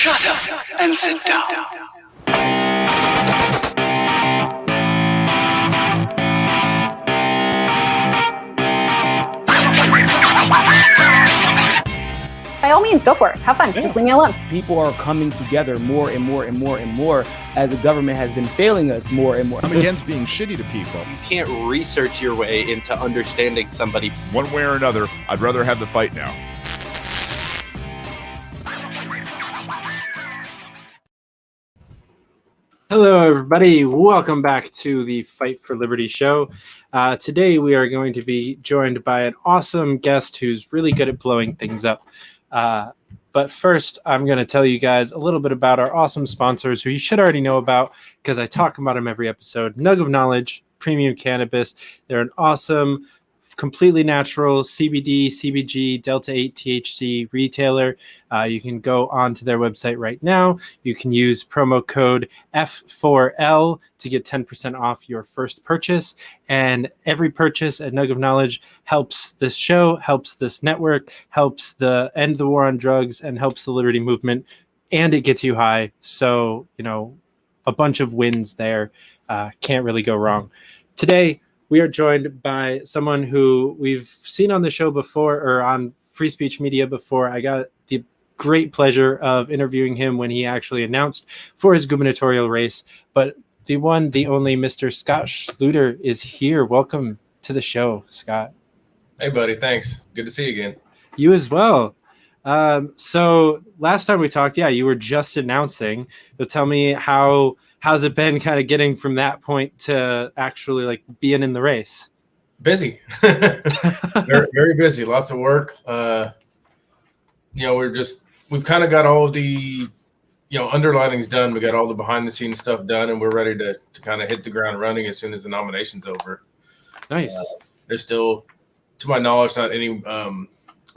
Shut up and sit down. By all means, go for it. Have fun. Just leave me alone. People are coming together more and more and more and more as the government has been failing us more and more. I'm against being shitty to people. You can't research your way into understanding somebody. One way or another, I'd rather have the fight now. Hello, everybody. Welcome back to the Fight for Liberty show. Today, we are going to be joined by an awesome guest who's really good at blowing things up. But first, I'm going to tell you guys a little bit about our awesome sponsors who you should already know about because I talk about them every episode. Nug of Knowledge, Premium Cannabis. They're an awesome, completely natural CBD, CBG, Delta-8 THC retailer. You can go onto their website right now. You can use promo code F4L to get 10% off your first purchase. And every purchase at Nug of Knowledge helps this show, helps this network, helps end the war on drugs, and helps the liberty movement. And it gets you high. So, a bunch of wins there. Can't really go wrong. Today, we are joined by someone who we've seen on the show before or on Free Speech Media before. I got the great pleasure of interviewing him when he actually announced for his gubernatorial race. But the one, the only Mr. Scott Schluter is here. Welcome to the show, Scott. Hey, buddy. Thanks. Good to see you again. You as well. So last time we talked, you were just announcing. So tell me how's it been kind of getting from that point to actually being in the race? Busy. very, very busy. Lots of work. We've kind of got all the, underlinings done. We got all the behind the scenes stuff done, and we're ready to kind of hit the ground running as soon as the nomination's over. Nice. There's still, to my knowledge, not any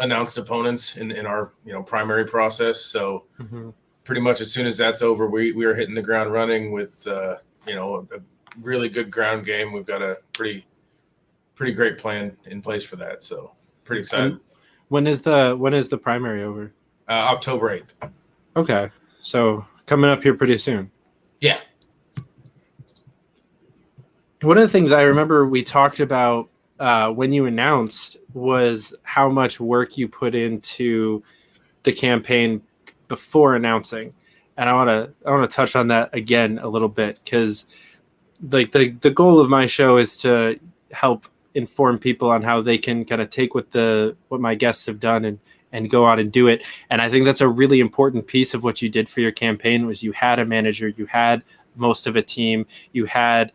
announced opponents in our, primary process. So pretty much as soon as that's over, we are hitting the ground running with, a really good ground game. We've got a pretty great plan in place for that. So pretty excited. And when is the primary over? October 8th. Okay. So coming up here pretty soon. Yeah. One of the things I remember we talked about when you announced was how much work you put into the campaign before announcing. And I want to touch on that again a little bit because the goal of my show is to help inform people on how they can kind of take what my guests have done and go on and do it. And I think that's a really important piece of what you did for your campaign was you had a manager, you had most of a team, you had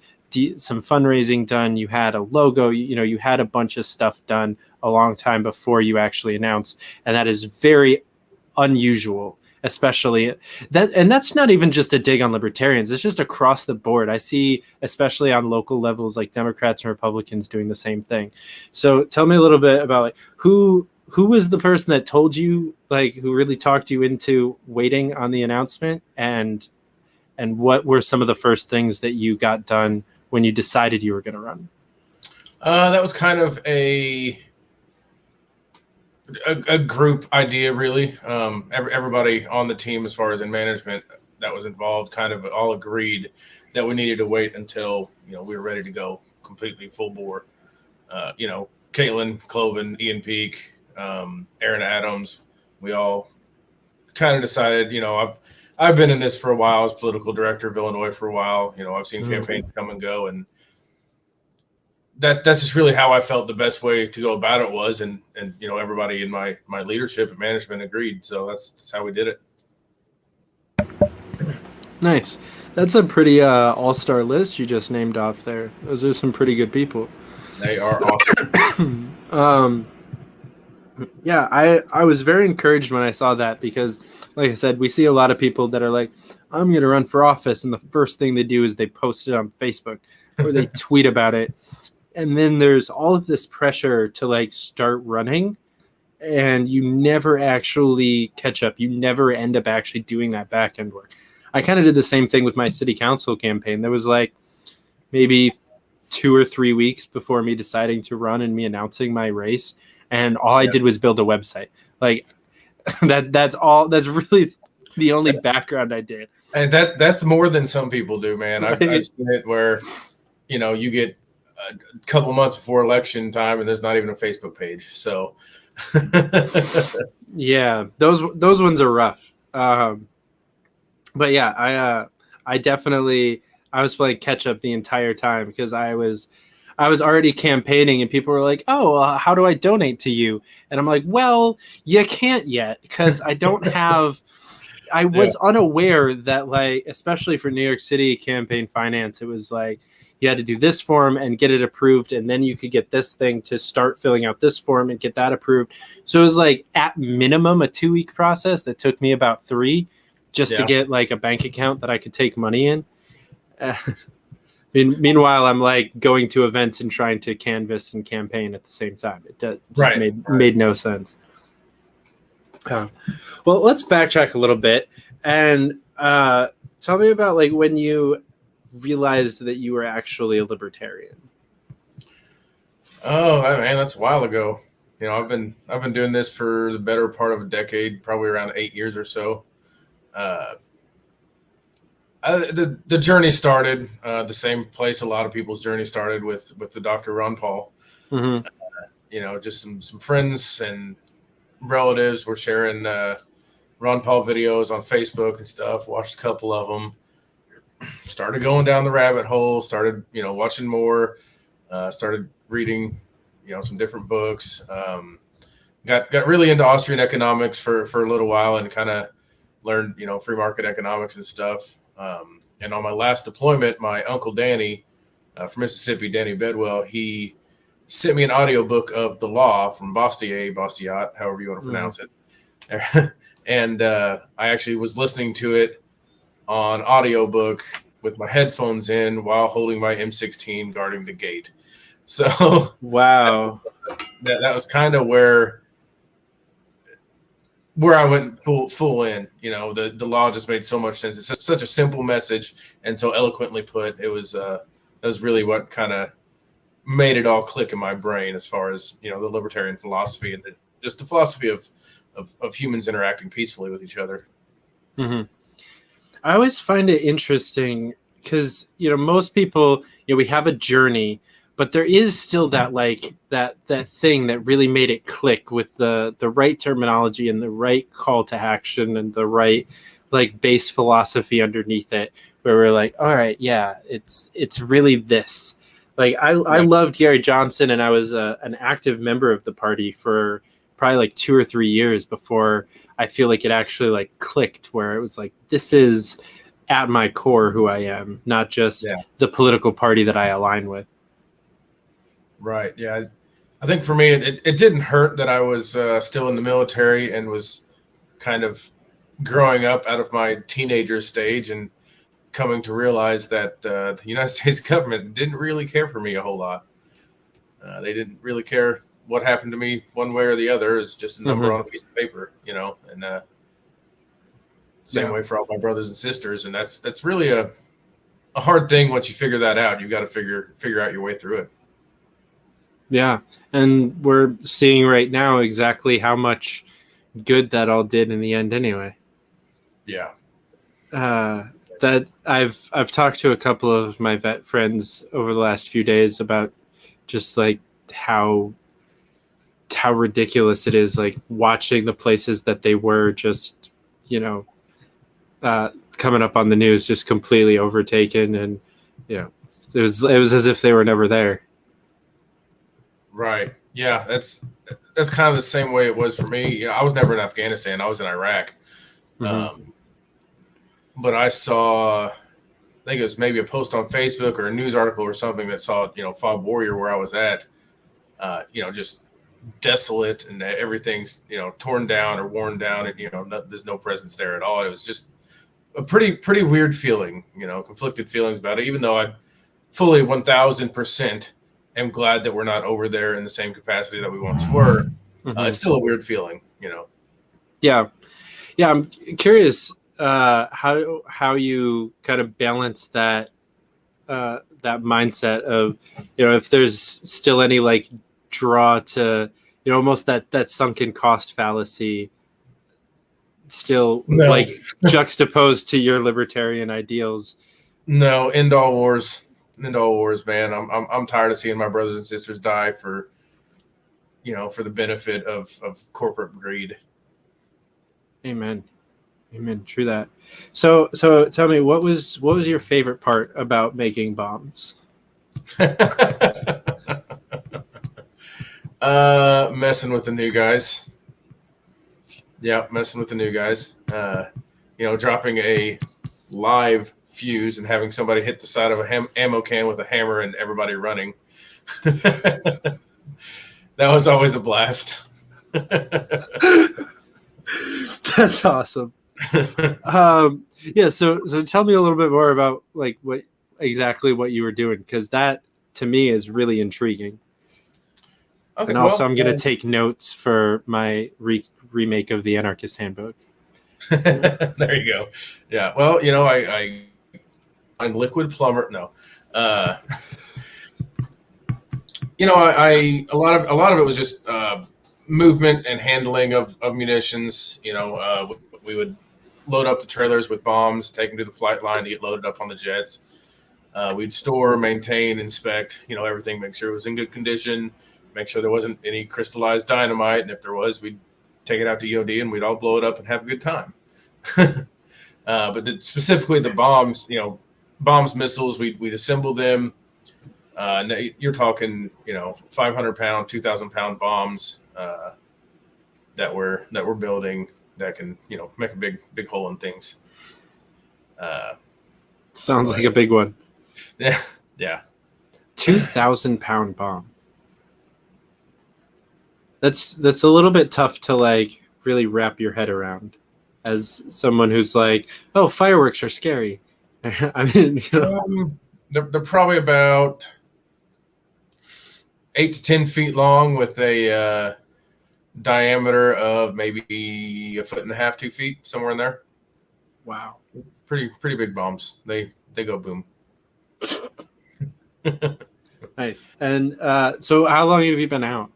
some fundraising done, you had a logo, you had a bunch of stuff done a long time before you actually announced. And that is very unusual, especially that. And that's not even just a dig on libertarians. It's just across the board. I see, especially on local levels, like Democrats and Republicans doing the same thing. So tell me a little bit about who was the person that told you, who really talked you into waiting on the announcement, and what were some of the first things that you got done when you decided you were going to run? That was kind of a group idea, really. Everybody on the team, as far as in management that was involved, kind of all agreed that we needed to wait until, we were ready to go completely full bore. Caitlin, Cloven, Ian Peak, Aaron Adams, we all kind of decided, I've been in this for a while. I was political director of Illinois for a while. I've seen campaigns come and go, and that's just really how I felt the best way to go about it was, and everybody in my leadership and management agreed. So that's how we did it. Nice. That's a pretty all-star list you just named off there. Those are some pretty good people. They are awesome. Yeah, I was very encouraged when I saw that because, like I said, we see a lot of people that are like, I'm going to run for office, and the first thing they do is they post it on Facebook or they tweet about it. And then there's all of this pressure to start running, and you never actually catch up. You never end up actually doing that back end work. I kind of did the same thing with my city council campaign. There was maybe 2 or 3 weeks before me deciding to run and me announcing my race. And all I did was build a website. That's all. That's really the only background I did. And that's more than some people do, man. I've seen it where, you get a couple months before election time and there's not even a Facebook page. So, yeah, those ones are rough. But yeah, I definitely I was playing catch up the entire time because I was already campaigning and people were like, "Oh, how do I donate to you?" And I'm like, "Well, you can't yet because I don't have." I was unaware that, like, especially for New York City campaign finance, it was like you had to do this form and get it approved, and then you could get this thing to start filling out this form and get that approved. So it was like at minimum a 2-week process that took me about 3 just to get like a bank account that I could take money in. Meanwhile, I'm like going to events and trying to canvass and campaign at the same time. It just made no sense. Well, let's backtrack a little bit and tell me about like when you realized that you were actually a libertarian. Oh man, that's a while ago. I've been doing this for the better part of a decade, probably around 8 years or so. The journey started the same place a lot of people's journey started with the Dr. Ron Paul. Mm-hmm. Just some friends and relatives were sharing Ron Paul videos on Facebook and stuff. Watched a couple of them. Started going down the rabbit hole. Started watching more. Started reading some different books. Got really into Austrian economics for a little while and kind of learned free market economics and stuff. And on my last deployment, my uncle Danny from Mississippi, Danny Bedwell, he sent me an audiobook of The Law from Bastiat, however you want to pronounce it. And I actually was listening to it on audiobook with my headphones in while holding my M16 guarding the gate. So wow, that was kind of where I went full in. The law just made so much sense. It's such a simple message and so eloquently put. It was that was really what kind of made it all click in my brain as far as the libertarian philosophy and just the philosophy of humans interacting peacefully with each other. Mm-hmm. I always find it interesting because most people we have a journey, but there is still that like that thing that really made it click with the right terminology and the right call to action and the right like base philosophy underneath it, where we're like, all right, yeah, it's really this. Like I loved Gary Johnson, and I was an active member of the party for probably like 2 or 3 years before I feel like it actually like clicked, where it was like, this is at my core who I am, not just the political party that I align with. Right. Yeah. I think for me, it didn't hurt that I was still in the military and was kind of growing up out of my teenager stage and coming to realize that the United States government didn't really care for me a whole lot. They didn't really care what happened to me one way or the other. It's just a number on a piece of paper, and same way for all my brothers and sisters. And that's really a hard thing. Once you figure that out, you've got to figure out your way through it. Yeah. And we're seeing right now exactly how much good that all did in the end anyway. Yeah. That I've talked to a couple of my vet friends over the last few days about just like how ridiculous it is, like watching the places that they were just coming up on the news just completely overtaken, and it was as if they were never there. Right. Yeah, that's kind of the same way it was for me. I was never in Afghanistan. I was in Iraq. But I saw, I think it was maybe a post on Facebook or a news article or something that saw, Fob Warrior where I was at, just desolate and everything's, torn down or worn down and, there's no presence there at all. It was just a pretty weird feeling, conflicted feelings about it, even though I fully 1000% am glad that we're not over there in the same capacity that we once were. It's still a weird feeling, Yeah. I'm curious how you kind of balance that mindset of, if there's still any like draw to, almost that sunken cost fallacy still No. like juxtaposed to your libertarian ideals? No, end all wars, man. I'm tired of seeing my brothers and sisters die for the benefit of corporate greed. Amen. True that. So tell me, what was your favorite part about making bombs? Messing with the new guys. Yeah, messing with the new guys. Dropping a live fuse and having somebody hit the side of a ammo can with a hammer and everybody running. That was always a blast. That's awesome. So tell me a little bit more about like what you were doing, because that to me is really intriguing. Okay, and also I'm going to take notes for my remake of the Anarchist Handbook. There you go. Yeah. Well, I'm liquid plumber. No. A lot of it was just movement and handling of munitions. We would load up the trailers with bombs, take them to the flight line to get loaded up on the jets. We'd store, maintain, inspect, everything, make sure it was in good condition, make sure there wasn't any crystallized dynamite. And if there was, we'd take it out to EOD and we'd all blow it up and have a good time. But specifically the bombs, bombs, missiles, we'd assemble them. You're talking, 500 pound, 2,000 pound bombs that we're building that can, make a big hole in things. Sounds like a big one. Yeah. 2,000 pound bomb. That's a little bit tough to like really wrap your head around as someone who's like, oh, fireworks are scary. I mean, they're probably about 8 to 10 feet long with a diameter of maybe 1.5 feet, 2 feet, somewhere in there. Wow. Pretty big bombs. They go boom. Nice. And so how long have you been out?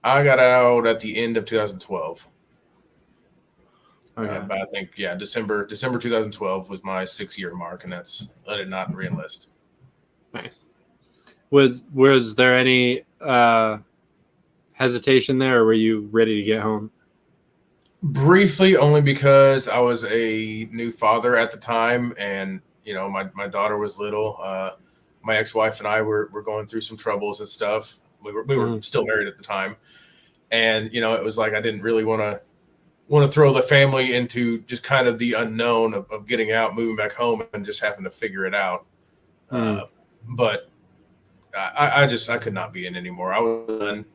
I got out at the end of 2012. Okay. But I think, December 2012 was my 6-year mark, and I did not reenlist. Nice. Was there any hesitation there, or were you ready to get home? Briefly, only because I was a new father at the time, and my daughter was little. My ex-wife and I were going through some troubles and stuff. We were still married at the time, and it was like I didn't really want to throw the family into just kind of the unknown of getting out, moving back home, and just having to figure it out. But I could not be in anymore. I was done.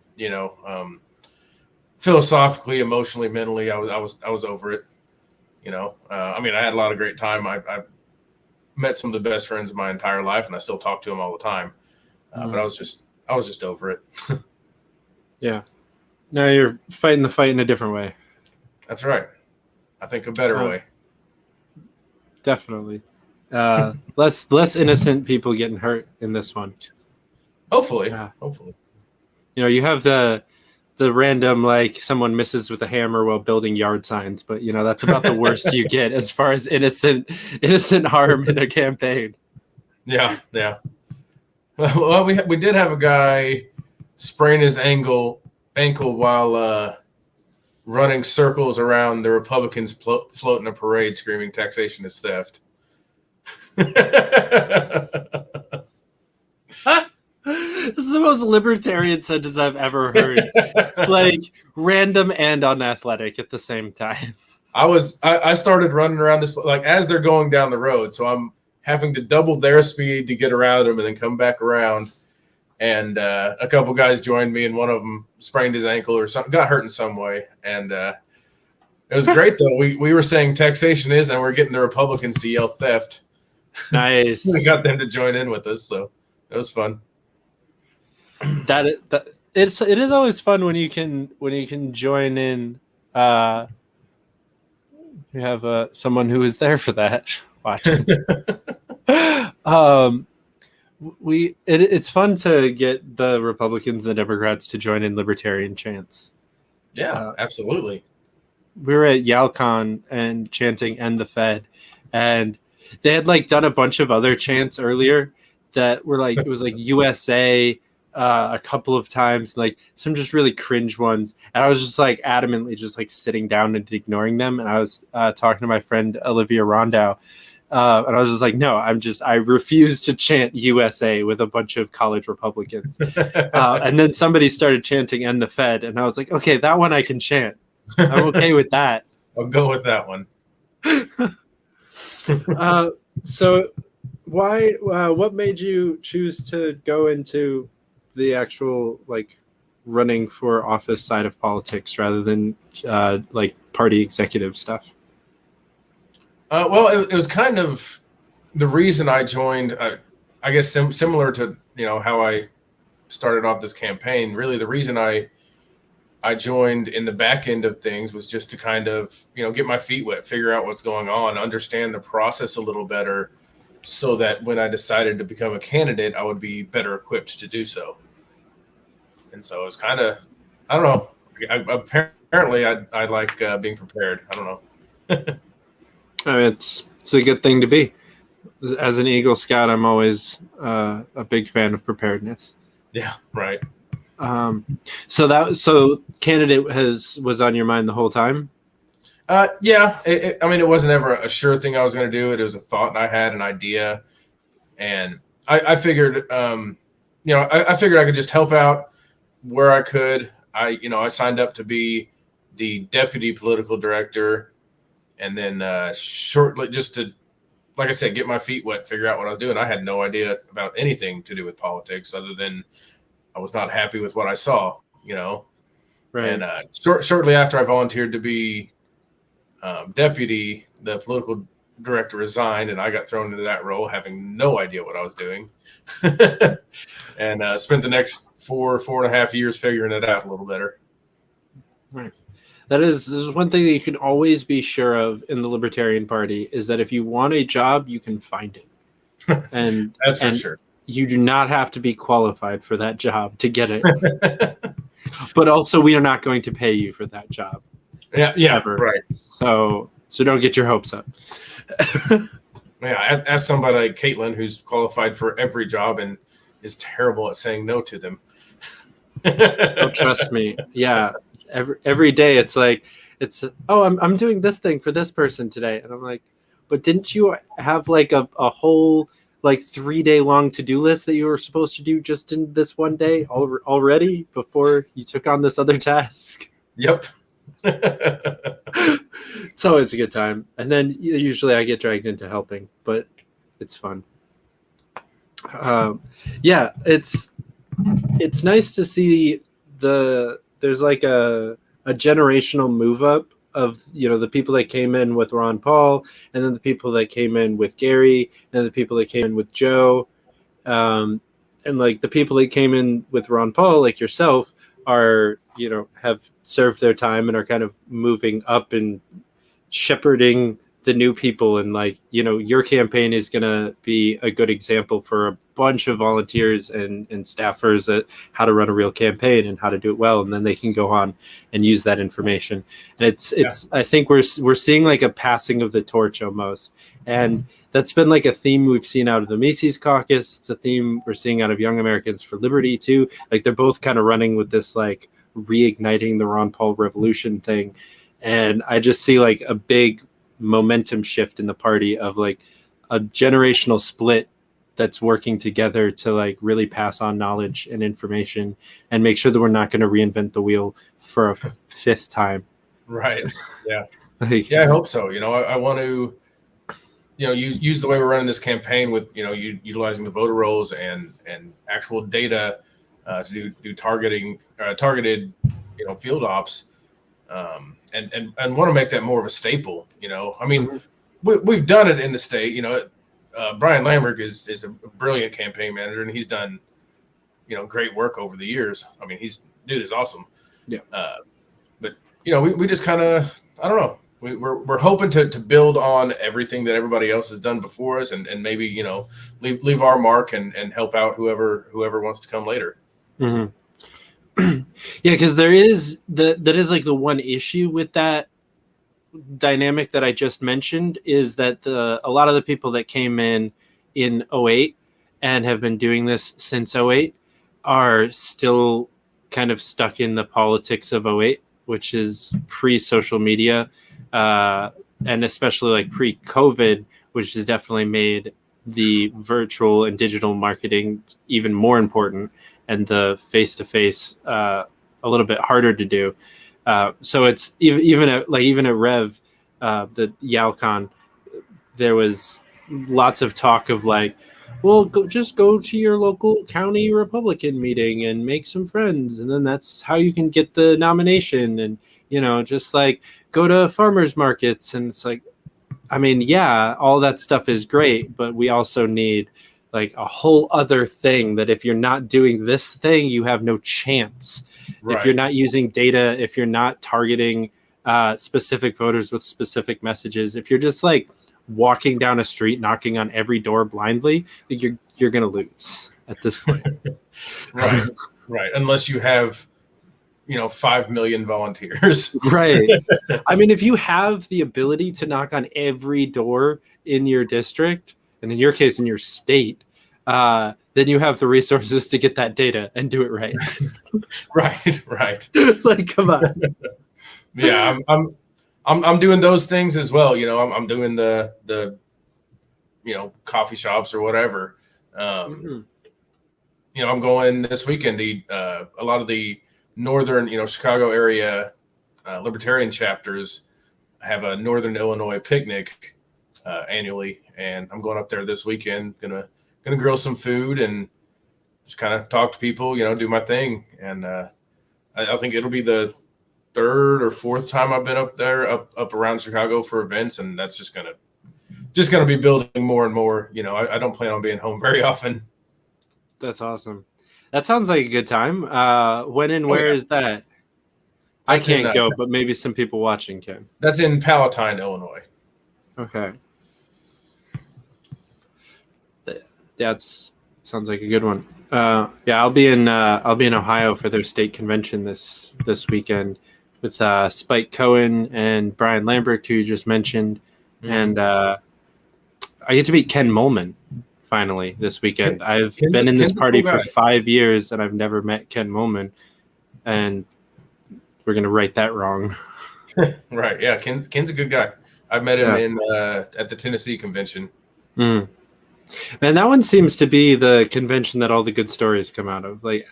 Philosophically, emotionally, mentally, I was over it. I had a lot of great time. I've met some of the best friends of my entire life, and I still talk to them all the time. But I was just over it. Yeah. Now you're fighting the fight in a different way. That's right. I think a better way. Definitely. Less innocent people getting hurt in this one. Hopefully. Yeah. Hopefully. You have the random, like someone misses with a hammer while building yard signs, but that's about the worst you get as far as innocent harm in a campaign. Yeah. Well, we did have a guy sprain his ankle while running circles around the Republicans floating a parade screaming taxation is theft. This is the most libertarian sentence I've ever heard. It's like random and unathletic at the same time. I started running around this like as they're going down the road, so I'm having to double their speed to get around them and then come back around. And a couple guys joined me, and one of them sprained his ankle or something, got hurt in some way. And it was great though. We were saying taxation is, and we're getting the Republicans to yell theft. Nice. We got them to join in with us, so it was fun. It is always fun when you can join in. You have someone who is there for that watching. It's fun to get the Republicans and the Democrats to join in libertarian chants. Yeah, absolutely. we were at YalCon and chanting "End the Fed," and they had like done a bunch of other chants earlier that were like, it was like USA a couple of times, like some just really cringe ones, and I was just like adamantly just like sitting down and ignoring them. And I was talking to my friend Olivia Rondow, and I was just like, no, I refuse to chant USA with a bunch of college Republicans. And then somebody started chanting "End the Fed," and I was like, okay, that one I can chant. I'm okay with that. I'll go with that one. So why what made you choose to go into the actual like running for office side of politics rather than like party executive stuff? Well, it was kind of the reason I joined. I guess similar to how I started off this campaign. Really, the reason I joined in the back end of things was just to kind of get my feet wet, figure out what's going on, understand the process a little better, so that when I decided to become a candidate, I would be better equipped to do so. And so it's kind of, I don't know. Apparently, I like being prepared. I don't know. I mean, it's a good thing to be. As an Eagle Scout, I'm always a big fan of preparedness. Yeah, right. So candidate was on your mind the whole time? Yeah. I mean, it wasn't ever a sure thing I was going to do it. It was a thought I had, an idea, and I figured, I figured I could just help out where I could. I signed up to be the deputy political director, and then shortly, just to, like I said, get my feet wet, figure out what I was doing. I had no idea about anything to do with politics other than I was not happy with what I saw, Right. And shortly after I volunteered to be deputy, the political director resigned, and I got thrown into that role, having no idea what I was doing, and spent the next 4.5 years figuring it out a little better. Right. This is one thing that you can always be sure of in the Libertarian Party, is that if you want a job, you can find it. And that's for sure. You do not have to be qualified for that job to get it. But also, we are not going to pay you for that job. Yeah, ever. Right. So don't get your hopes up. Yeah, ask somebody like Caitlin, who's qualified for every job and is terrible at saying no to them. Oh, trust me. Yeah. Every day it's I'm doing this thing for this person today, and I'm like, but didn't you have like a whole like 3-day long to-do list that you were supposed to do just in this one day already before you took on this other task? Yep. It's always a good time, and then usually I get dragged into helping, but it's fun. Yeah, it's nice to see there's like a generational move up of the people that came in with Ron Paul, and then the people that came in with Gary, and the people that came in with Joe, and like the people that came in with Ron Paul, like yourself, are have served their time and are kind of moving up and shepherding the new people, and like your campaign is going to be a good example for a bunch of volunteers and staffers at how to run a real campaign and how to do it well, and then they can go on and use that information. And it's I think we're seeing like a passing of the torch almost, and that's been like a theme we've seen out of the Mises Caucus. It's a theme we're seeing out of Young Americans for Liberty too. Like they're both kind of running with this like reigniting the Ron Paul revolution thing, and I just see like a big momentum shift in the party of like a generational split that's working together to like really pass on knowledge and information and make sure that we're not going to reinvent the wheel for a fifth time. Right. Yeah. Yeah, I hope so. I want to use the way we're running this campaign with utilizing the voter rolls and actual data to do targeted field ops, and want to make that more of a staple. I mean, we've done it in the state. Brian Lambert is a brilliant campaign manager, and he's done great work over the years. I mean, dude is awesome. Yeah. But we just kind of, I don't know. We're hoping to build on everything that everybody else has done before us, and maybe leave our mark and help out whoever wants to come later. Mm-hmm. Yeah, because there is that is like the one issue with that dynamic that I just mentioned is that a lot of the people that came in '08 and have been doing this since '08 are still kind of stuck in the politics of '08, which is pre-social media, and especially like pre-COVID, which has definitely made the virtual and digital marketing even more important, and the face-to-face a little bit harder to do. So it's even at Rev, the Yalcon, there was lots of talk of like, well, just go to your local county Republican meeting and make some friends, and then that's how you can get the nomination. And just like go to farmers markets. And it's like, I mean, yeah, all that stuff is great, but we also need like a whole other thing that if you're not doing this thing, you have no chance. Right. If you're not using data, if you're not targeting specific voters with specific messages, if you're just like walking down a street, knocking on every door blindly, you're going to lose at this point. Right. Unless you have, 5 million volunteers. Right. I mean, if you have the ability to knock on every door in your district, and in your case, in your state, then you have the resources to get that data and do it right. Right. Like, come on. Yeah, I'm doing those things as well. I'm doing the coffee shops or whatever. I'm going this weekend to eat, a lot of the northern, Chicago area libertarian chapters have a Northern Illinois picnic annually, and I'm going up there this weekend. Gonna grill some food and just kind of talk to people, do my thing. And I think it'll be the third or fourth time I've been up there, up around Chicago for events, and that's just gonna be building more and more. I don't plan on being home very often. That's awesome. That sounds like a good time. When and where is that? I can't go, but maybe some people watching can. That's in Palatine, Illinois. Okay. Sounds like a good one. Yeah, I'll be in Ohio for their state convention this weekend with Spike Cohen and Brian Lambert, who you just mentioned, and I get to meet Ken Molman finally this weekend. I've been in this party for 5 years, and I've never met Ken Molman, and we're gonna right that wrong. Right? Yeah, Ken's a good guy. I met him at the Tennessee convention. Man, that one seems to be the convention that all the good stories come out of. Like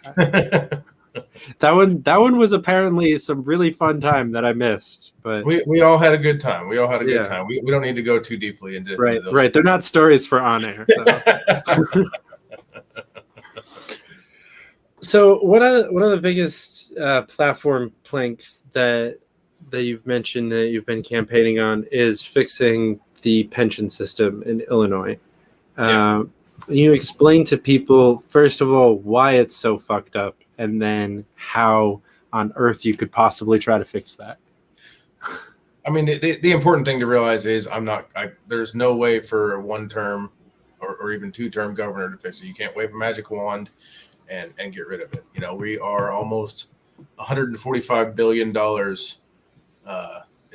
that one was apparently some really fun time that I missed. But we all had a good time. We all had a good time. We don't need to go too deeply into right. Those. Right. They're not stories for on air. So, so one of the biggest platform planks that you've mentioned that you've been campaigning on is fixing the pension system in Illinois. You explain to people, first of all, why it's so fucked up, and then how on earth you could possibly try to fix that. I mean, the important thing to realize is there's no way for a one-term or even two-term governor to fix it. You can't wave a magic wand and get rid of it. We are almost $145 billion in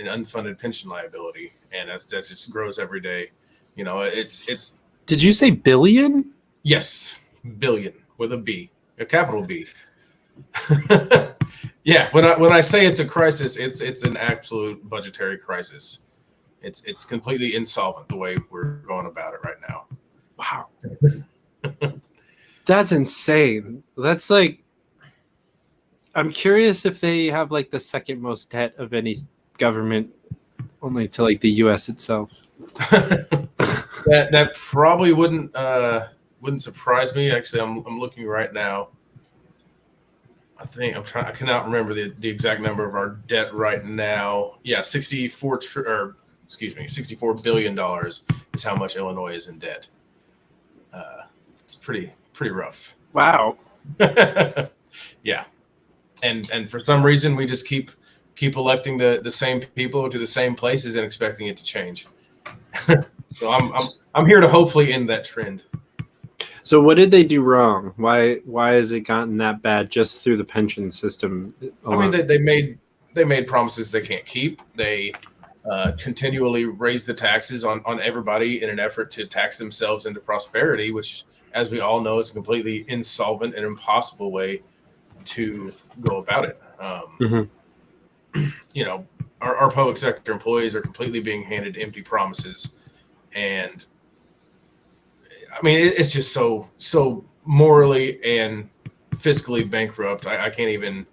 unfunded pension liability, and that just grows every day. It's. Did you say billion? Yes, billion with a B, a capital B. Yeah, when I say it's a crisis, it's an absolute budgetary crisis. It's completely insolvent the way we're going about it right now. Wow. That's insane. That's like, I'm curious if they have like the second most debt of any government, only to like the US itself. That probably wouldn't surprise me. Actually, I'm looking right now. I cannot remember the exact number of our debt right now. Yeah, $64 billion is how much Illinois is in debt. It's pretty rough. Wow. Yeah, and for some reason we just keep electing the same people to the same places and expecting it to change. So I'm here to hopefully end that trend. So what did they do wrong? Why has it gotten that bad just through the pension system alone? I mean, they made promises they can't keep. They continually raise the taxes on everybody in an effort to tax themselves into prosperity, which, as we all know, is a completely insolvent and impossible way to go about it. You know, our public sector employees are completely being handed empty promises, and I mean, it's just so morally and fiscally bankrupt. I can't even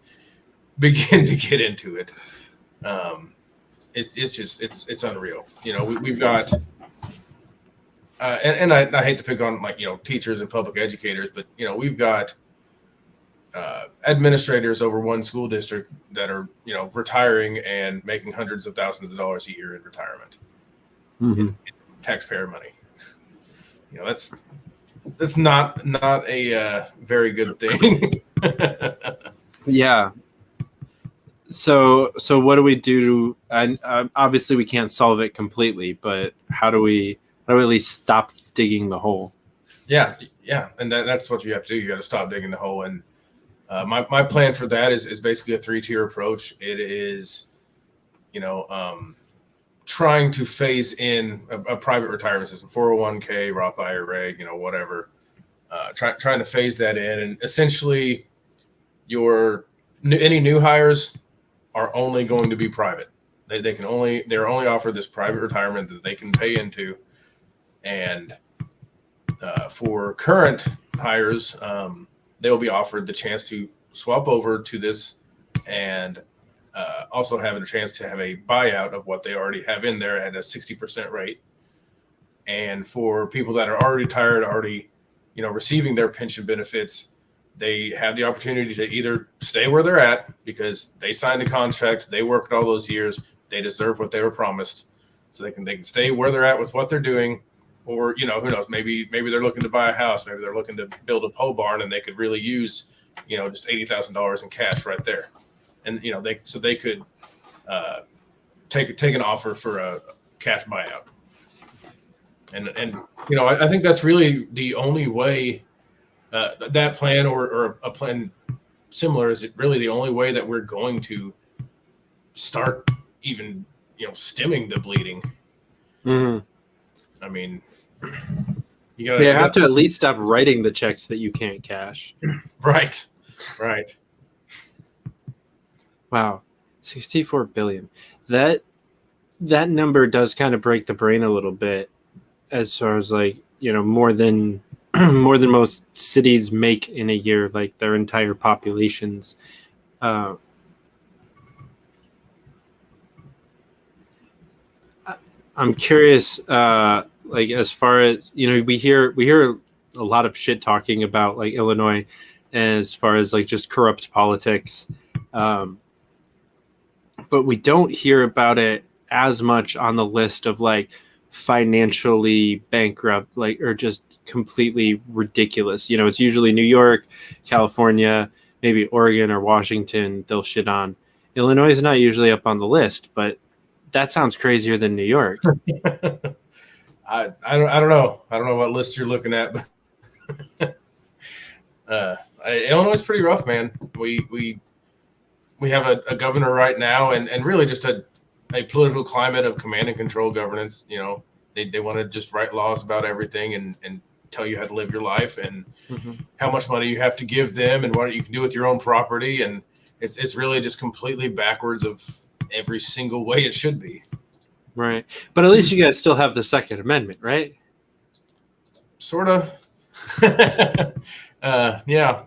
begin to get into it. It's unreal. You know, we've got, and I hate to pick on, like, you know, teachers and public educators, but, you know, we've got administrators over one school district that are, you know, retiring and making hundreds of thousands of dollars a year in retirement, in taxpayer money. You know, that's not a very good thing. Yeah. So what do we do? And obviously we can't solve it completely, but how do we at least stop digging the hole? Yeah, and that's what you have to do. You got to stop digging the hole. And my plan for that is basically a 3-tier approach. It is, you know, trying to phase in a private retirement system, 401k, Roth IRA, you know, whatever. Trying to phase that in, and essentially, any new hires are only going to be private. They're only offered this private retirement that they can pay into, and for current hires, they'll be offered the chance to swap over to this, and also having a chance to have a buyout of what they already have in there at a 60% rate. And for people that are already retired, you know, receiving their pension benefits, they have the opportunity to either stay where they're at because they signed a contract, they worked all those years, they deserve what they were promised, so they can stay where they're at with what they're doing. Or, you know, who knows, maybe they're looking to buy a house, maybe they're looking to build a pole barn, and they could really use, you know, just $80,000 in cash right there. And, you know, they could take an offer for a cash buyout. And you know, I think that's really the only way, that plan or a plan similar is really the only way that we're going to start even, you know, stemming the bleeding. I mean, you have to at least stop writing the checks that you can't cash. Right. Wow, 64 billion. That number does kind of break the brain a little bit, as far as, like, you know, more than most cities make in a year, like their entire populations. I'm curious, like, as far as, you know, we hear a lot of shit talking about, like, Illinois, as far as, like, just corrupt politics, but we don't hear about it as much on the list of, like, financially bankrupt, like, or just completely ridiculous. You know, it's usually New York, California, maybe Oregon or Washington they'll shit on. Illinois is not usually up on the list, but that sounds crazier than New York. I don't know. I don't know what list you're looking at, but Illinois is pretty rough, man. We have a governor right now, and really just a political climate of command and control governance. You know, they want to just write laws about everything and tell you how to live your life and how much money you have to give them and what you can do with your own property. And it's really just completely backwards of every single way it should be. Right. But at least you guys still have the Second Amendment, right? Sort of. Yeah.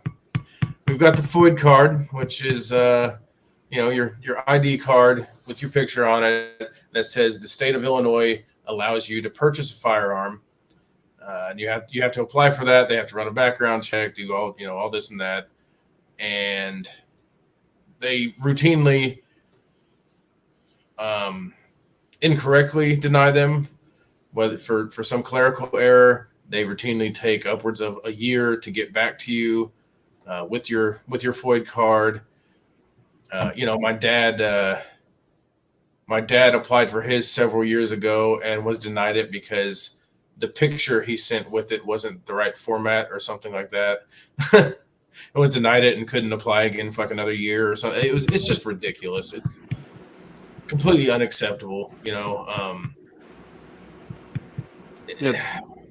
We've got the FOID card, which is, you know, your ID card with your picture on it that says the state of Illinois allows you to purchase a firearm. And you have to apply for that. They have to run a background check, do all this and that. And they routinely incorrectly deny them, whether for some clerical error. They routinely take upwards of a year to get back to you with your FOID card. You know, my dad applied for his several years ago and was denied it because the picture he sent with it wasn't the right format or something like that. It was denied it and couldn't apply again for like another year or something. It's just ridiculous. It's completely unacceptable. It's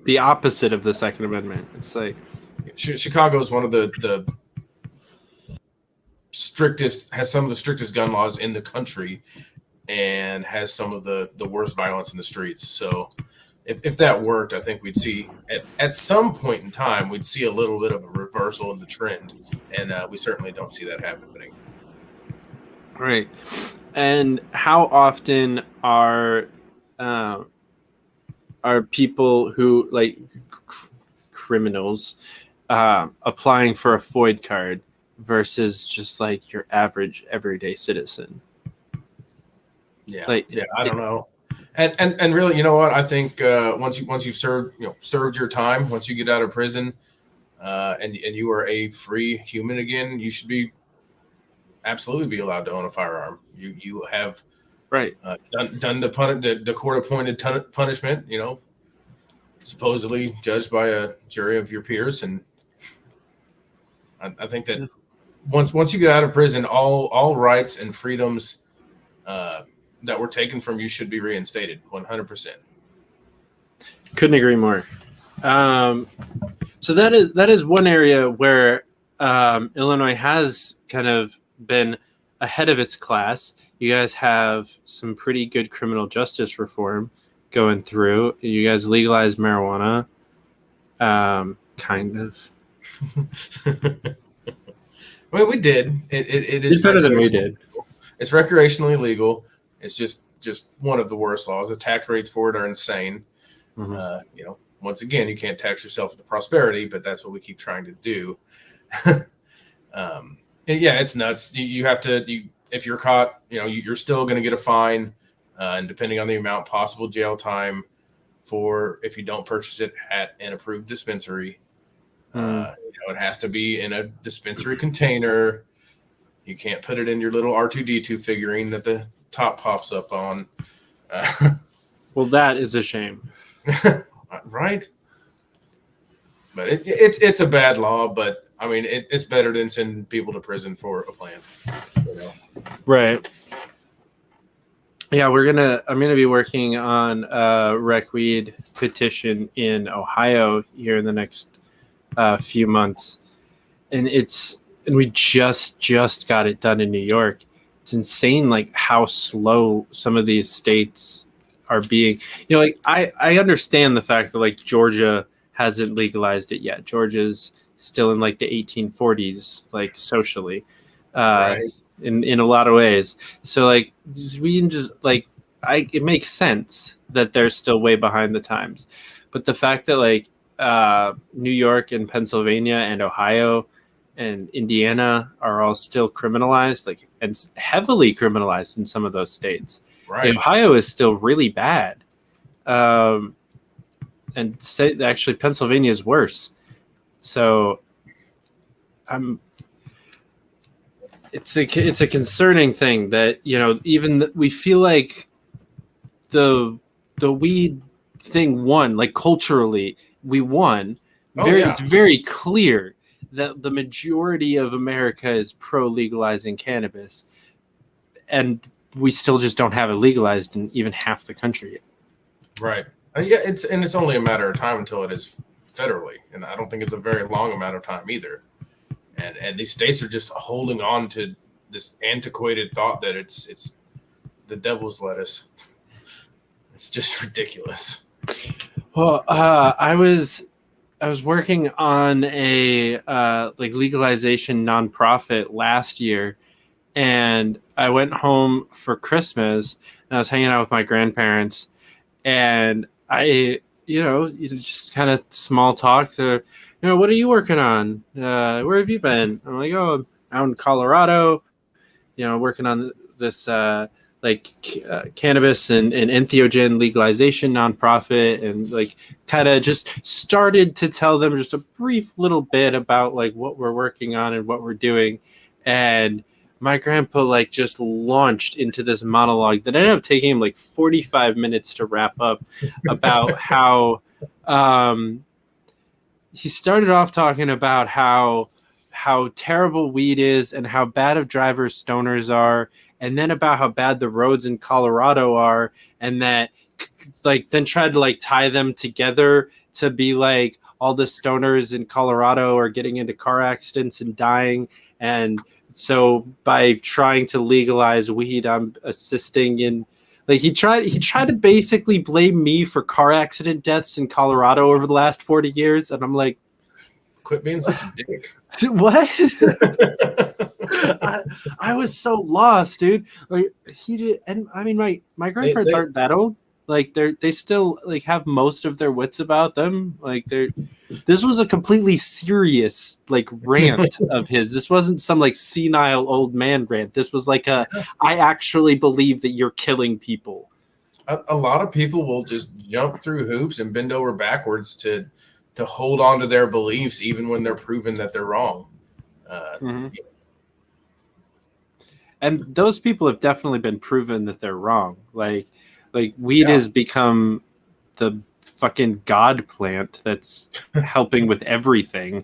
the opposite of the Second Amendment. It's like Chicago is one of the strictest, has some of the strictest gun laws in the country, and has some of the worst violence in the streets. So if that worked, I think we'd see at some point in time, we'd see a little bit of a reversal in the trend. And we certainly don't see that happening. right. And how often are people who like criminals applying for a FOID card versus just like your average everyday citizen? Yeah, Like, I don't know. And really, you know what? I think once you've served your time, once you get out of prison, and you are a free human again, you should be absolutely be allowed to own a firearm. You have right. Done the court appointed punishment. Supposedly judged by a jury of your peers, and I think that once you get out of prison, all rights and freedoms that were taken from you should be reinstated 100%. Couldn't agree more. So that is one area where Illinois has kind of been ahead of its class. You guys have some pretty good criminal justice reform going through. You guys legalized marijuana, kind of. I mean, we did. It is better than we did. It's recreationally legal. It's just one of the worst laws. The tax rates for it are insane. Mm-hmm. Once again, you can't tax yourself into prosperity, but that's what we keep trying to do. It's nuts. You have to. If you're caught, you're still going to get a fine, and depending on the amount, possible jail time for if you don't purchase it at an approved dispensary. It has to be in a dispensary container. You can't put it in your little R2D2 figurine that the top pops up on. Well, that is a shame. Right? But it's a bad law, but I mean, it's better than sending people to prison for a plant. Right. Yeah, I'm gonna be working on a rec weed petition in Ohio here in the next few months, and we just got it done in New York. It's insane, like how slow some of these states are being. I understand the fact that like Georgia hasn't legalized it yet. Georgia's still in like the 1840s, like socially, Right. in a lot of ways. So like we can just like it makes sense that they're still way behind the times, but the fact that like New York and Pennsylvania and Ohio and Indiana are all still criminalized, like, and heavily criminalized in some of those states. Right. Ohio is still really bad. Actually Pennsylvania is worse. So it's a concerning thing that, we feel like the weed thing won, like culturally we won. It's very clear that the majority of America is pro legalizing cannabis, and we still just don't have it legalized in even half the country yet. Right. It's only a matter of time until it is federally, and I don't think it's a very long amount of time either. And these states are just holding on to this antiquated thought that it's the devil's lettuce. It's just ridiculous. Well, I was working on a like legalization nonprofit last year, and I went home for Christmas and I was hanging out with my grandparents, and I, you just kind of small talk to, what are you working on? Where have you been? I'm like, oh, I'm out in Colorado, working on this cannabis and entheogen legalization nonprofit, and like kind of just started to tell them just a brief little bit about like what we're working on and what we're doing. And my grandpa like just launched into this monologue that ended up taking him like 45 minutes to wrap up about how he started off talking about how how terrible weed is and how bad of drivers stoners are, and then about how bad the roads in Colorado are, and that like then tried to like tie them together to be like all the stoners in Colorado are getting into car accidents and dying, and so by trying to legalize weed, I'm assisting in like he tried to basically blame me for car accident deaths in Colorado over the last 40 years, and I'm like, Quit being such a dick. what? I was so lost, dude. Like he did, and I mean, my grandparents aren't that old. Like they still like have most of their wits about them. Like this was a completely serious like rant of his. This wasn't some like senile old man rant. This was like I actually believe that you're killing people. A lot of people will just jump through hoops and bend over backwards to hold on to their beliefs, even when they're proven that they're wrong. And those people have definitely been proven that they're wrong. Like weed has become the fucking god plant that's helping with everything.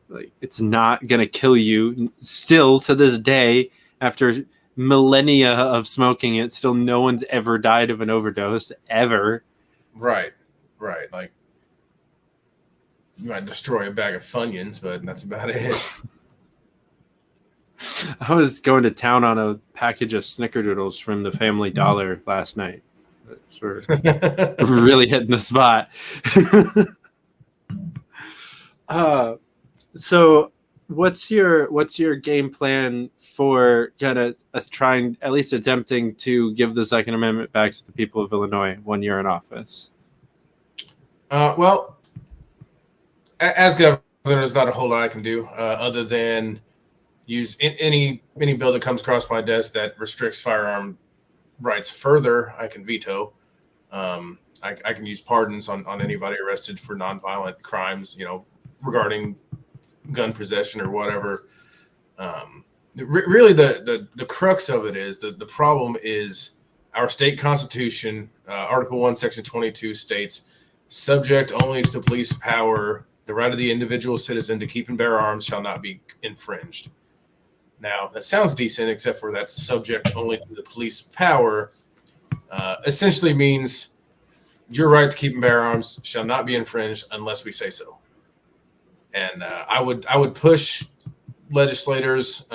Like it's not gonna kill you. Still to this day, after millennia of smoking it, still no one's ever died of an overdose ever. Right. Like you might destroy a bag of Funyuns, but that's about it. I was going to town on a package of Snickerdoodles from the Family Dollar last night. Sort of really hitting the spot. So what's your game plan for kind of us trying, at least attempting to give the Second Amendment back to the people of Illinois 1 year in office? Well, as governor, there's not a whole lot I can do other than use any bill that comes across my desk that restricts firearm rights further. I can veto. I can use pardons on anybody arrested for nonviolent crimes, regarding gun possession or whatever. Really, the crux of it is the problem is our state constitution, Article 1, Section 22 states, subject only to the police power, the right of the individual citizen to keep and bear arms shall not be infringed. Now, that sounds decent, except for that subject only to the police power essentially means your right to keep and bear arms shall not be infringed unless we say so. And I would push legislators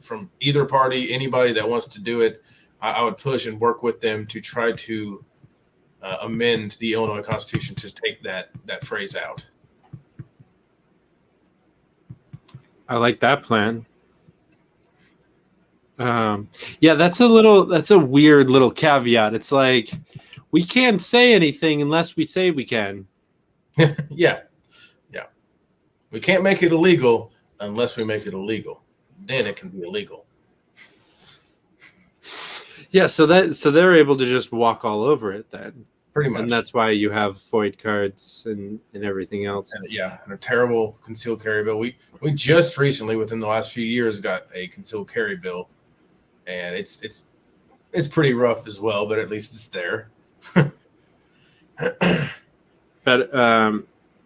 from either party, anybody that wants to do it, I would push and work with them to try to amend the Illinois Constitution to take that phrase out. I like that plan. Yeah, that's a weird little caveat. It's like we can't say anything unless we say we can. Yeah. We can't make it illegal unless we make it illegal. Then it can be illegal. Yeah, so they're able to just walk all over it then. Pretty much. And that's why you have FOID cards and everything else. And a terrible concealed carry bill. We just recently, within the last few years, got a concealed carry bill. And it's pretty rough as well, but at least it's there. But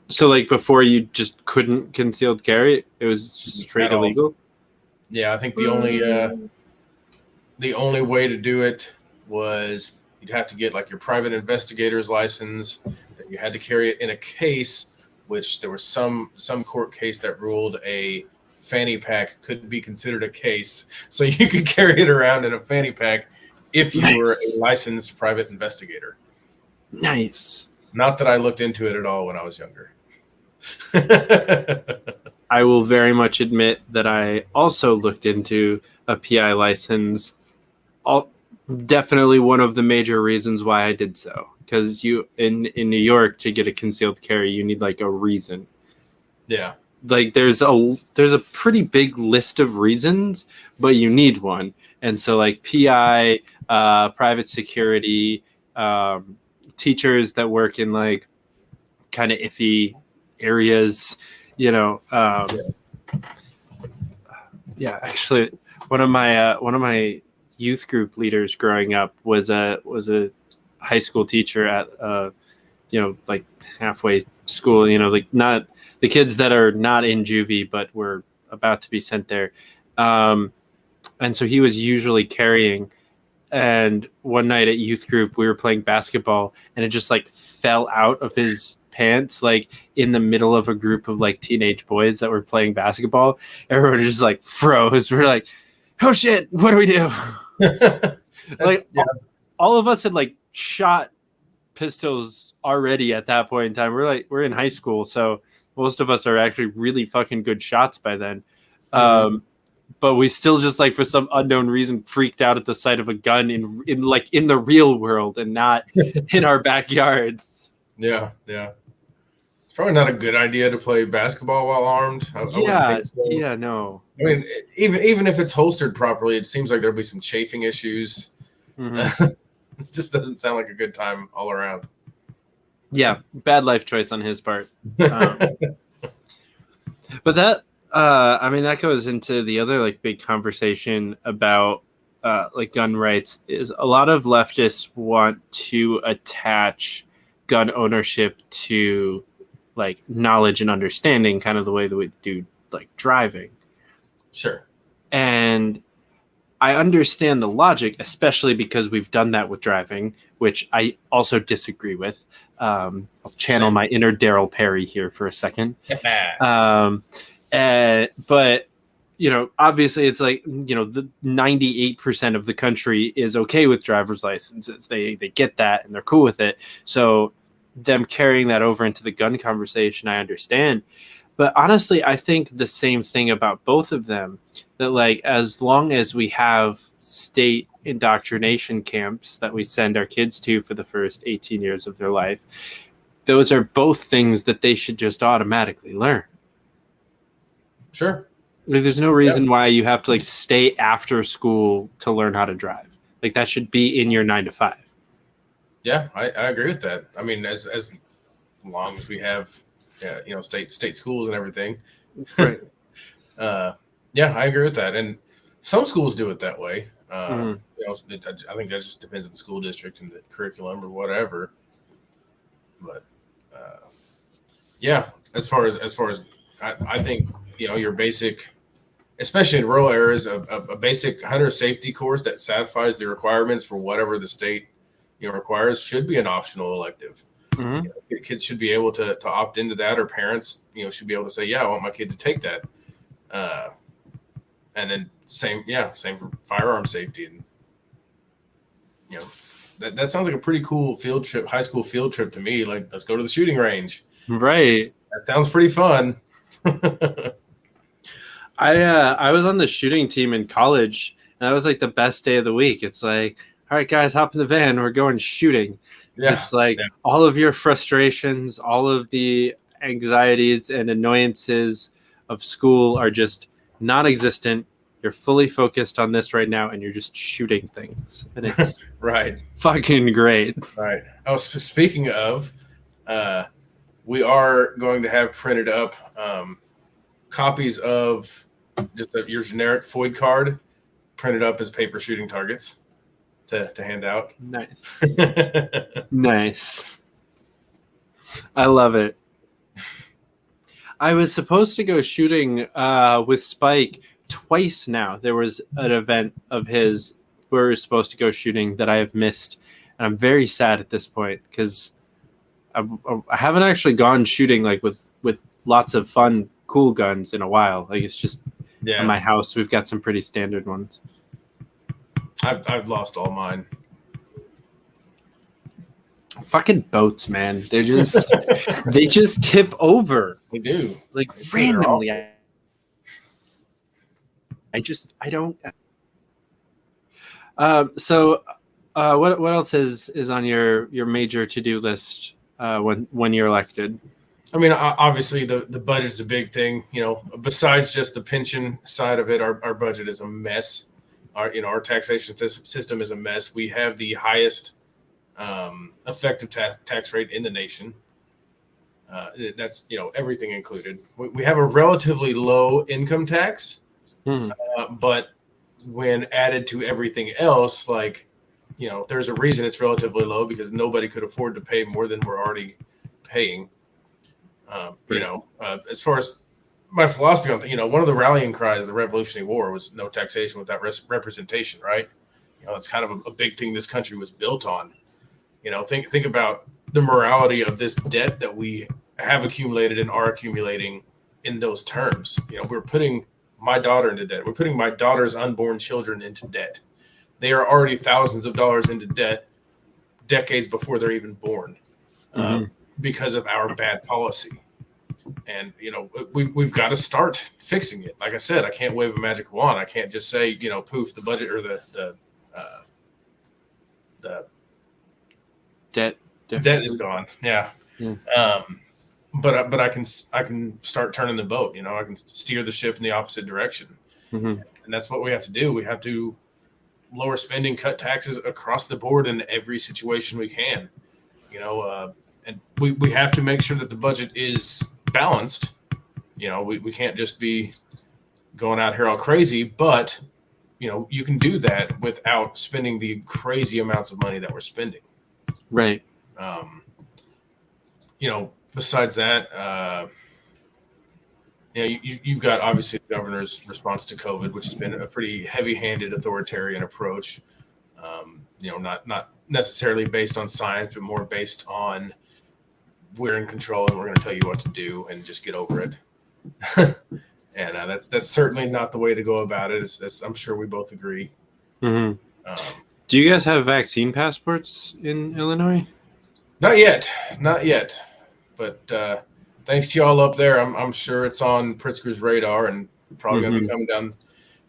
so like before you just couldn't concealed carry, it was just straight illegal? Yeah, I think the only way to do it was you'd have to get like your private investigator's license, that you had to carry it in a case, which there was some court case that ruled a fanny pack could be considered a case. So you could carry it around in a fanny pack if you were a licensed private investigator. Nice. Not that I looked into it at all when I was younger. I will very much admit that I also looked into a PI license. Definitely one of the major reasons why I did so. Because you in New York, to get a concealed carry, you need like a reason. Yeah. Like there's a pretty big list of reasons, but you need one. And so like PI, private security, teachers that work in like kind of iffy areas, actually one of my youth group leaders growing up was a high school teacher at like halfway school, like not the kids that are not in juvie but were about to be sent there. And so he was usually carrying. And one night at youth group, we were playing basketball, and it just like fell out of his pants, like in the middle of a group of like teenage boys that were playing basketball. Everyone just like froze. We're like, oh shit, what do we do? Like all of us had like shot pistols already at that point in time. We're in high school, so most of us are actually really fucking good shots by then. But we still just like for some unknown reason freaked out at the sight of a gun in the real world and not in our backyards. Yeah. It's probably not a good idea to play basketball while armed. I wouldn't think so. Yeah, no. I mean, even if it's holstered properly, it seems like there'll be some chafing issues. It just doesn't sound like a good time all around. Yeah, bad life choice on his part. But that, I mean, that goes into the other like big conversation about like gun rights. Is a lot of leftists want to attach gun ownership to like knowledge and understanding, kind of the way that we do like driving. Sure. And I understand the logic, especially because we've done that with driving, which I also disagree with. I'll channel my inner Daryl Perry here for a second. But, you know, obviously it's like, you know, the 98% of the country is okay with driver's licenses. They get that and they're cool with it. So them carrying that over into the gun conversation, I understand. But honestly, I think the same thing about both of them, that like as long as we have state indoctrination camps that we send our kids to for the first 18 years of their life, those are both things that they should just automatically learn. Sure. Like, there's no reason why you have to like stay after school to learn how to drive. Like that should be in your 9 to 5. Yeah, I agree with that. I mean, as long as we have, you know, state schools and everything. Right. Yeah, I agree with that. And some schools do it that way. Mm-hmm. You know, I think that just depends on the school district and the curriculum or whatever. But yeah, as far as I think, you know, your basic, especially in rural areas, a basic hunter safety course that satisfies the requirements for whatever the state, you know, requires should be an optional elective. Mm-hmm. You know, kids should be able to opt into that, or parents, you know, should be able to say, yeah, I want my kid to take that. And then same for firearm safety. And, you know, that sounds like a pretty cool field trip, high school field trip to me. Like, let's go to the shooting range. Right. That sounds pretty fun. I was on the shooting team in college, and that was like the best day of the week. It's like, all right, guys, hop in the van. We're going shooting. Yeah. It's like all of your frustrations, all of the anxieties and annoyances of school are just non-existent. You're fully focused on this right now, and you're just shooting things. And it's right. Fucking great. Right. Oh, speaking of, we are going to have printed up copies of just your generic FOID card printed up as paper shooting targets to hand out. Nice. Nice. I love it. I was supposed to go shooting with Spike twice now. There was an event of his where we were supposed to go shooting that I have missed. And I'm very sad at this point because I haven't actually gone shooting like with lots of fun, cool guns in a while. Like it's just in my house. We've got some pretty standard ones. I've lost all mine. Fucking boats, man. They're just they just tip over. They do. Like randomly. I don't. So what else is on your major to-do list when you're elected? I mean, obviously the budget's a big thing. You know, besides just the pension side of it, our budget is a mess. Our taxation system is a mess. We have the highest effective tax rate in the nation. That's, you know, everything included. We have a relatively low income tax, but when added to everything else, like, you know, there's a reason it's relatively low because nobody could afford to pay more than we're already paying. You know, as far as my philosophy on one of the rallying cries of the Revolutionary War was no taxation without representation, right? It's kind of a big thing this country was built on. Think about the morality of this debt that we have accumulated and are accumulating in those terms. We're putting my daughter into debt. We're putting my daughter's unborn children into debt. They are already thousands of dollars into debt decades before they're even born because of our bad policy. And, we've got to start fixing it. Like I said, I can't wave a magic wand. I can't just say, poof, the budget or the debt is gone. Yeah. But I can start turning the boat. I can steer the ship in the opposite direction. And that's what we have to do. We have to lower spending, cut taxes across the board in every situation we can. And we have to make sure that the budget is balanced. We can't just be going out here all crazy, but you can do that without spending the crazy amounts of money that we're spending. Right. Besides that, you've got obviously the governor's response to COVID, which has been a pretty heavy-handed authoritarian approach. Not necessarily based on science, but more based on we're in control and we're going to tell you what to do and just get over it. And that's certainly not the way to go about it. I'm sure we both agree. Do you guys have vaccine passports in Illinois? Not yet. But thanks to y'all up there, I'm sure it's on Pritzker's radar and probably going to be coming down.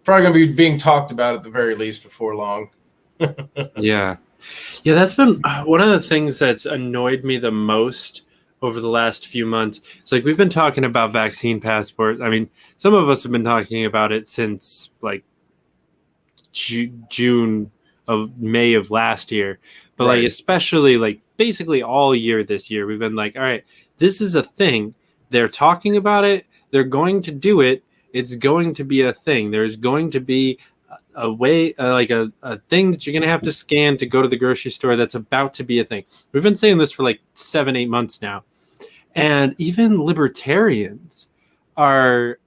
Probably going to be being talked about at the very least before long. Yeah, that's been one of the things that's annoyed me the most over the last few months. It's like we've been talking about vaccine passports. I mean, some of us have been talking about it since like May of last year, but right. like especially like basically all year this year, we've been like, all right, this is a thing. They're talking about it. They're going to do it. It's going to be a thing. There's going to be a way, like a thing that you're going to have to scan to go to the grocery store. That's about to be a thing. We've been saying this for like 7-8 months now. And even libertarians have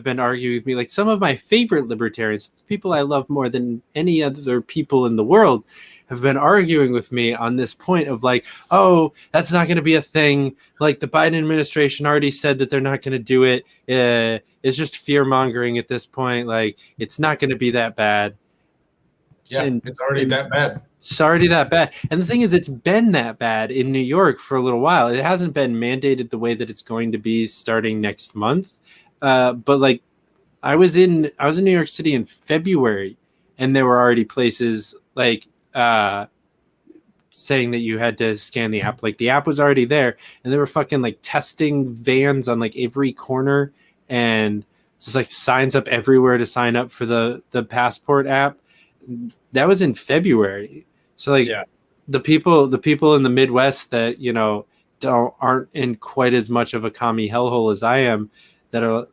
been arguing with me. Like some of my favorite libertarians, people I love more than any other people in the world, have been arguing with me on this point of like, oh, that's not going to be a thing. Like the Biden administration already said that they're not going to do it. It's just fear mongering at this point. Like it's not going to be that bad. Yeah, it's already that bad. It's already that bad. And the thing is, it's been that bad in New York for a little while. It hasn't been mandated the way that it's going to be starting next month. But like I was in New York City in February, and there were already places like saying that you had to scan the app. Like the app was already there, and they were fucking like testing vans on like every corner, and just like signs up everywhere to sign up for the passport app. That was in February. So like the people in the Midwest that aren't in quite as much of a commie hellhole as I am, that are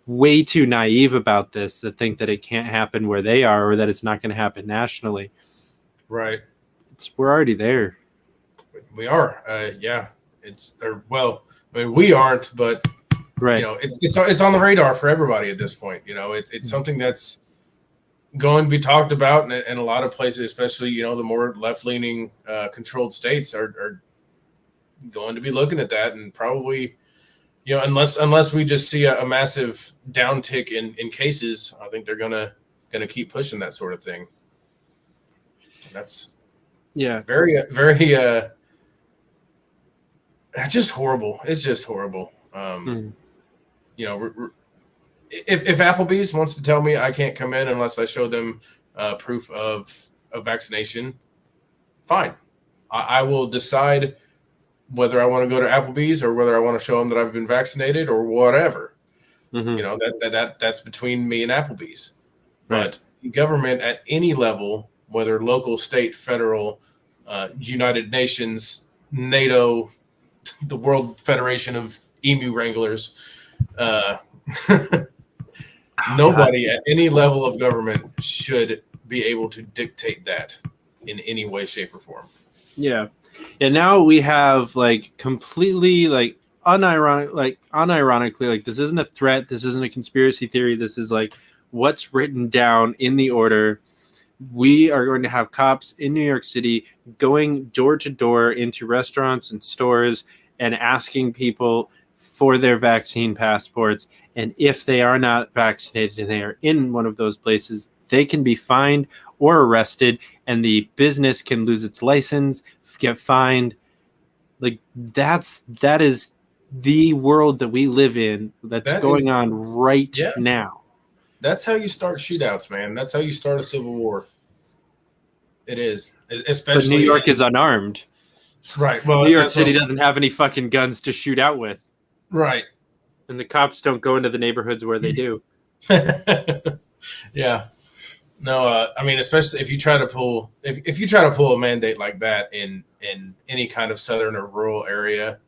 way too naive about this, that think that it can't happen where they are or that it's not going to happen nationally. Right. We're already there. We are. We aren't, but right. It's on the radar for everybody at this point. It's something that's going to be talked about in a lot of places, especially, the more left-leaning controlled states are going to be looking at that, and probably, unless we just see a massive downtick in cases, I think they're gonna keep pushing that sort of thing. That's very, very just horrible. It's just horrible. If Applebee's wants to tell me I can't come in unless I show them proof of vaccination, fine. I will decide whether I want to go to Applebee's or whether I want to show them that I've been vaccinated or whatever. That's between me and Applebee's. Right. But government at any level, whether local, state, federal, United Nations, NATO, the World Federation of Emu Wranglers, nobody at any level of government should be able to dictate that in any way, shape, or form. Yeah. And now we have like completely like unironically, like this isn't a threat. This isn't a conspiracy theory. This is like what's written down in the order. We are going to have cops in New York City going door to door into restaurants and stores and asking people for their vaccine passports. And if they are not vaccinated and they are in one of those places, they can be fined or arrested, and the business can lose its license, get fined. Like that is the world that we live in. That's going on right now. That's how you start shootouts, man. That's how you start a civil war. It is, especially. But New York is unarmed. Right. Well, New York City doesn't have any fucking guns to shoot out with. Right. And the cops don't go into the neighborhoods where they do. Yeah. No, I mean, especially if you try to pull a mandate like that in any kind of southern or rural area,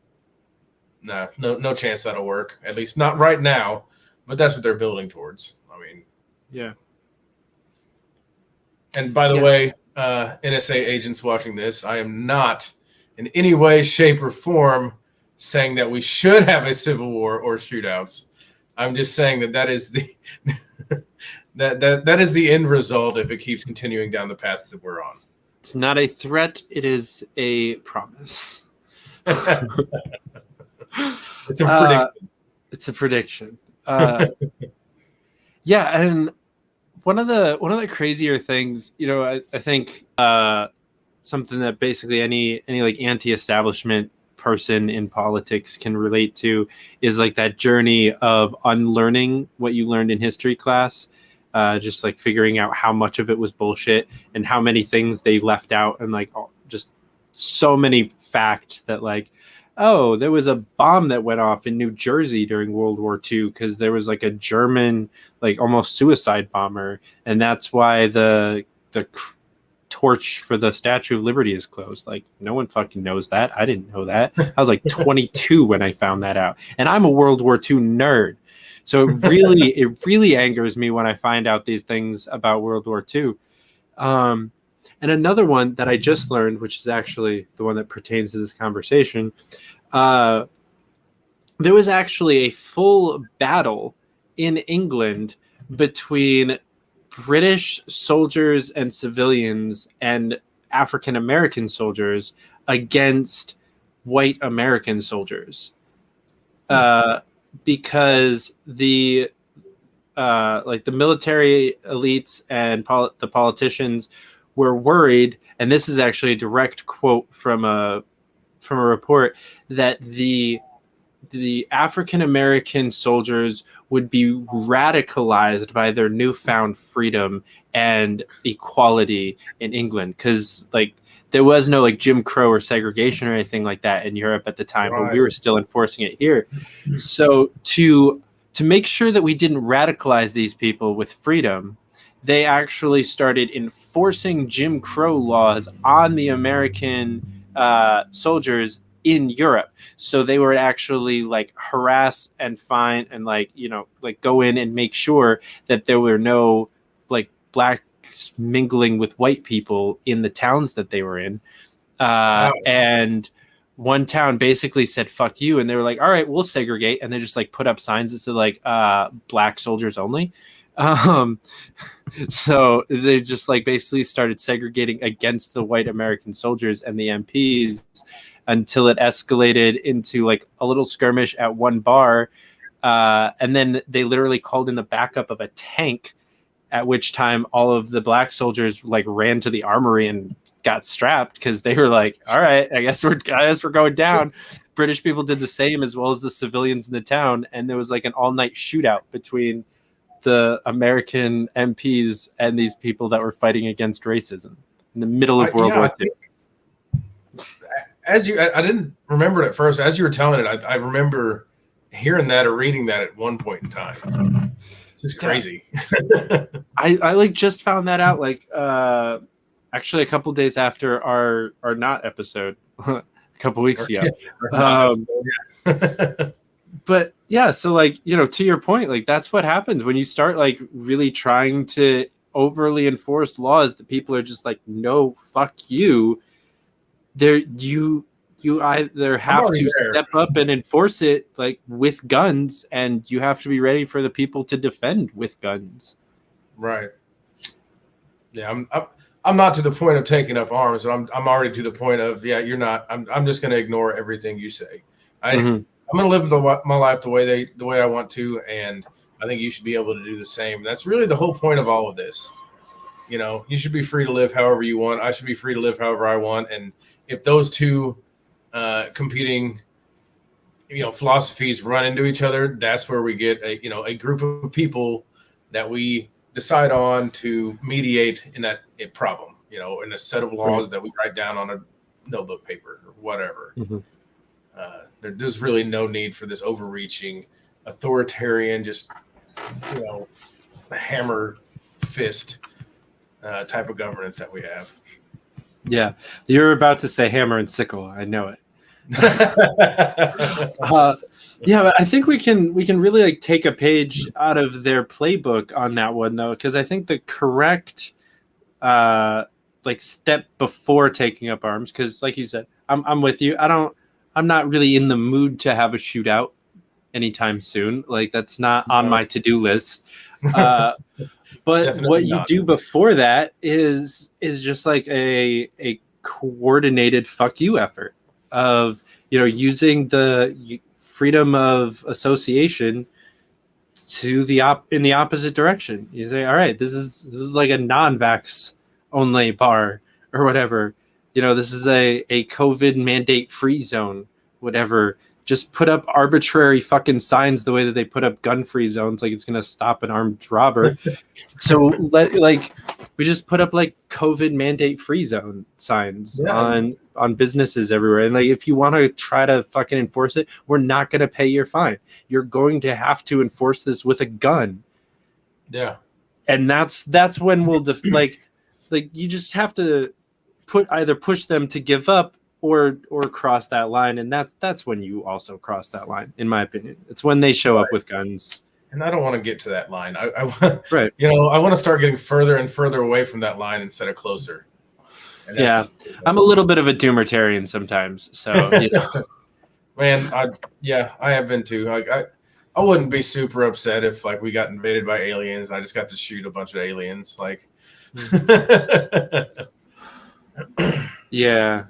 no chance that'll work. At least not right now. But that's what they're building towards. I mean, yeah. And by the way, NSA agents watching this, I am not in any way, shape, or form saying that we should have a civil war or shootouts. I'm just saying that is the that is the end result if it keeps continuing down the path that we're on. It's not a threat; it is a promise. It's a prediction. It's a prediction. Yeah, and one of the crazier things, I think something that basically any like anti-establishment person in politics can relate to is like that journey of unlearning what you learned in history class, just like figuring out how much of it was bullshit and how many things they left out, and like just so many facts that like, oh, there was a bomb that went off in New Jersey during World War II because there was like a German, like almost suicide bomber. And that's why the torch for the Statue of Liberty is closed. Like, no one fucking knows that. I didn't know that. I was like 22 when I found that out. And I'm a World War II nerd. So it really angers me when I find out these things about World War II. And another one that I just learned, which is actually the one that pertains to this conversation, there was actually a full battle in England between British soldiers and civilians and African American soldiers against white American soldiers, because the military elites and the politicians were worried, and this is actually a direct quote from a report, that the African American soldiers would be radicalized by their newfound freedom and equality in England, because like there was no like Jim Crow or segregation or anything like that in Europe at the time, but we were still enforcing it here. So to make sure that we didn't radicalize these people with freedom, they actually started enforcing Jim Crow laws on the American soldiers in Europe. So they were actually like harass and fine and like go in and make sure that there were no like blacks mingling with white people in the towns that they were in. And one town basically said fuck you, and they were like, all right, we'll segregate, and they just like put up signs that said like black soldiers only. So they just like basically started segregating against the white American soldiers and the MPs until it escalated into like a little skirmish at one bar. And then they literally called in the backup of a tank, at which time all of the black soldiers like ran to the armory and got strapped because they were like, all right, I guess we're going down. British people did the same, as well as the civilians in the town. And there was like an all-night shootout between the American MPs and these people that were fighting against racism in the middle of World War II. I didn't remember it at first. As you were telling it, I remember hearing that or reading that at one point in time. It's just crazy. I like just found that out like actually a couple days after our not episode a couple weeks ago. But yeah, so like, to your point, like that's what happens when you start like really trying to overly enforce laws that people are just like, no, fuck you. you either have already to there. step up and enforce it like with guns, and you have to be ready for the people to defend with guns. Right. Yeah, I'm not to the point of taking up arms, but I'm already to the point of you're not. I'm just going to ignore everything you say. I'm going to live my life the way I want to, and I think you should be able to do the same. That's really the whole point of all of this. You know, you should be free to live however you want. I should be free to live however I want. And if those two competing, philosophies run into each other, that's where we get a group of people that we decide on to mediate in that problem, in a set of laws that we write down on a notebook paper or whatever. There's really no need for this overreaching, authoritarian, just, hammer fist type of governance that we have. Yeah. You're about to say hammer and sickle. I know it. Yeah, I think we can really like take a page out of their playbook on that one though, because I think the correct step before taking up arms, because like you said, I'm with you. I'm not really in the mood to have a shootout anytime soon. Like that's not on my to-do list. But what you do before that is just like a coordinated fuck you effort of using the freedom of association to in the opposite direction. You say, all right, this is like a non-vax only bar or whatever. This is a COVID mandate free zone, whatever. Just put up arbitrary fucking signs the way that they put up gun-free zones, like it's gonna stop an armed robber. So we just put up like COVID mandate-free zone signs on businesses everywhere. And like if you want to try to fucking enforce it, we're not gonna pay your fine. You're going to have to enforce this with a gun. Yeah. And that's when we'll like you just have to either push them to give up or cross that line, and that's when you also cross that line, in my opinion. It's when they show up with guns. And I don't want to get to that line. I right. I want to start getting further and further away from that line instead of closer. And yeah, I'm a little bit of a doomertarian sometimes. So, man, I have been too. I wouldn't be super upset if like we got invaded by aliens and I just got to shoot a bunch of aliens. Like, yeah.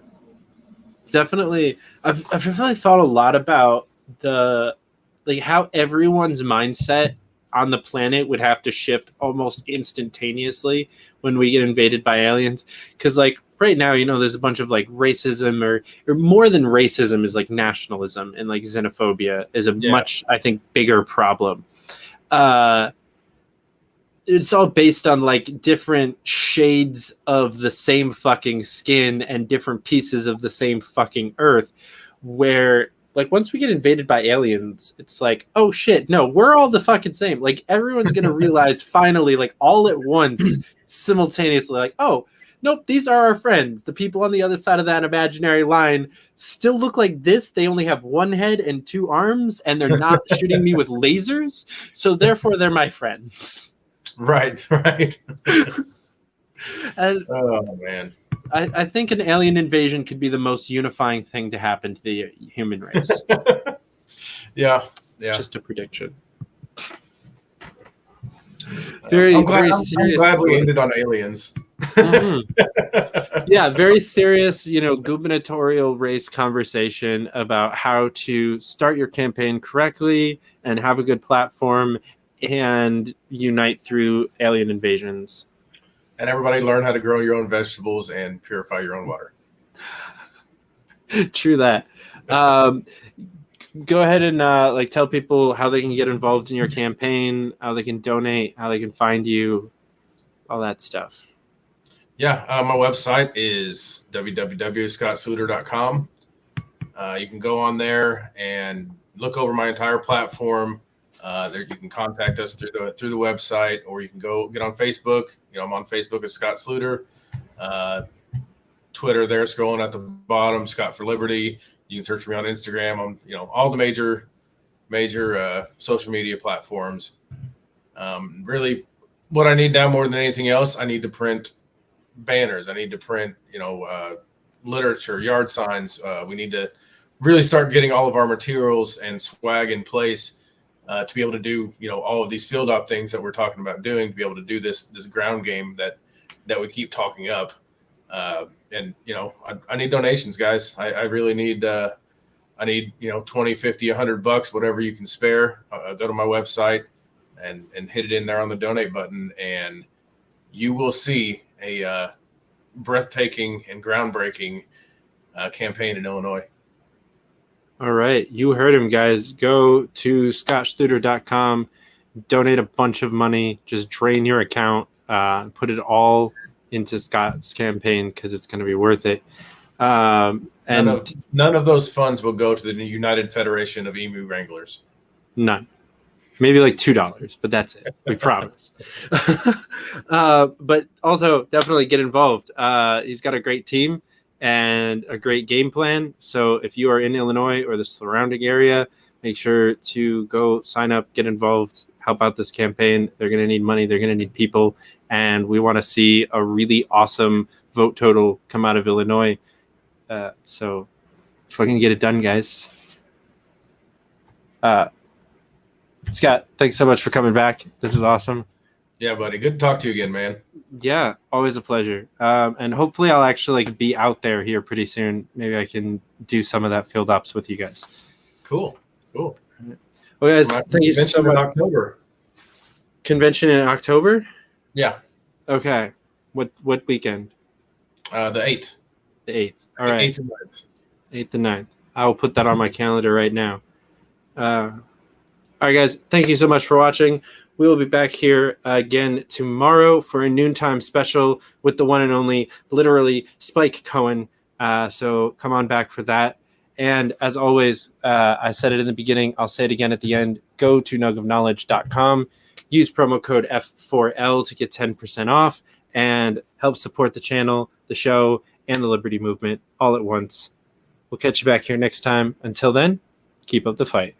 Definitely, I've really thought a lot about how everyone's mindset on the planet would have to shift almost instantaneously when we get invaded by aliens. Because like right now, there's a bunch of like racism or more than racism is like nationalism, and like xenophobia is a much, I think, bigger problem. It's all based on like different shades of the same fucking skin and different pieces of the same fucking earth, where like once we get invaded by aliens, it's like, oh shit, no, we're all the fucking same. Like everyone's going to realize finally, like all at once, simultaneously, like, oh, nope, these are our friends. The people on the other side of that imaginary line still look like this. They only have one head and two arms, and they're not shooting me with lasers. So therefore, they're my friends. Right. And, oh man, I think an alien invasion could be the most unifying thing to happen to the human race. yeah. Just a prediction. I'm glad we ended on aliens. Mm-hmm. Yeah, very serious, gubernatorial race conversation about how to start your campaign correctly and have a good platform and unite through alien invasions. And everybody learn how to grow your own vegetables and purify your own water. True that. Go ahead and tell people how they can get involved in your campaign, how they can donate, how they can find you, all that stuff. Yeah, my website is www.scottschluter.com. You can go on there and look over my entire platform. There you can contact us through the website, or you can go get on Facebook. I'm on Facebook as Scott Schluter. Twitter there, scrolling at the bottom, Scott for Liberty. You can search for me on Instagram, on all the major social media platforms. Really, what I need now more than anything else, I need to print banners. I need to print literature, yard signs. We need to really start getting all of our materials and swag in place to be able to do, all of these field op things that we're talking about doing, to be able to do this ground game that we keep talking up. And I need donations, guys. I really need I need 20, 50, $100, whatever you can spare. Go to my website and hit it in there on the donate button, and you will see a breathtaking and groundbreaking campaign in Illinois. All right. You heard him, guys. Go to scottschluter.com, donate a bunch of money, just drain your account, put it all into Scott's campaign because it's going to be worth it. And none of those funds will go to the United Federation of Emu Wranglers. None. Maybe like $2, but that's it. We promise. But also definitely get involved. He's got a great team and a great game plan. So if you are in Illinois or the surrounding area, make sure to go sign up, get involved, help out this campaign. They're going to need money. They're going to need people. And we want to see a really awesome vote total come out of Illinois. So fucking get it done, guys. Scott, thanks so much for coming back. This was awesome. Yeah, buddy. Good to talk to you again, man. Yeah, always a pleasure. And hopefully I'll actually be out there here pretty soon. Maybe I can do some of that field ops with you guys. Cool. Well, guys, thank you so much. October. Convention in October? Yeah. Okay. What weekend? The 8th. The 8th. All right. 8th and 9th. 8th and 9th. I will put that on my calendar right now. All right, guys. Thank you so much for watching. We will be back here again tomorrow for a noontime special with the one and only, literally, Spike Cohen. So come on back for that. And as always, I said it in the beginning. I'll say it again at the end. Go to nugofknowledge.com. Use promo code F4L to get 10% off and help support the channel, the show, and the Liberty Movement all at once. We'll catch you back here next time. Until then, keep up the fight.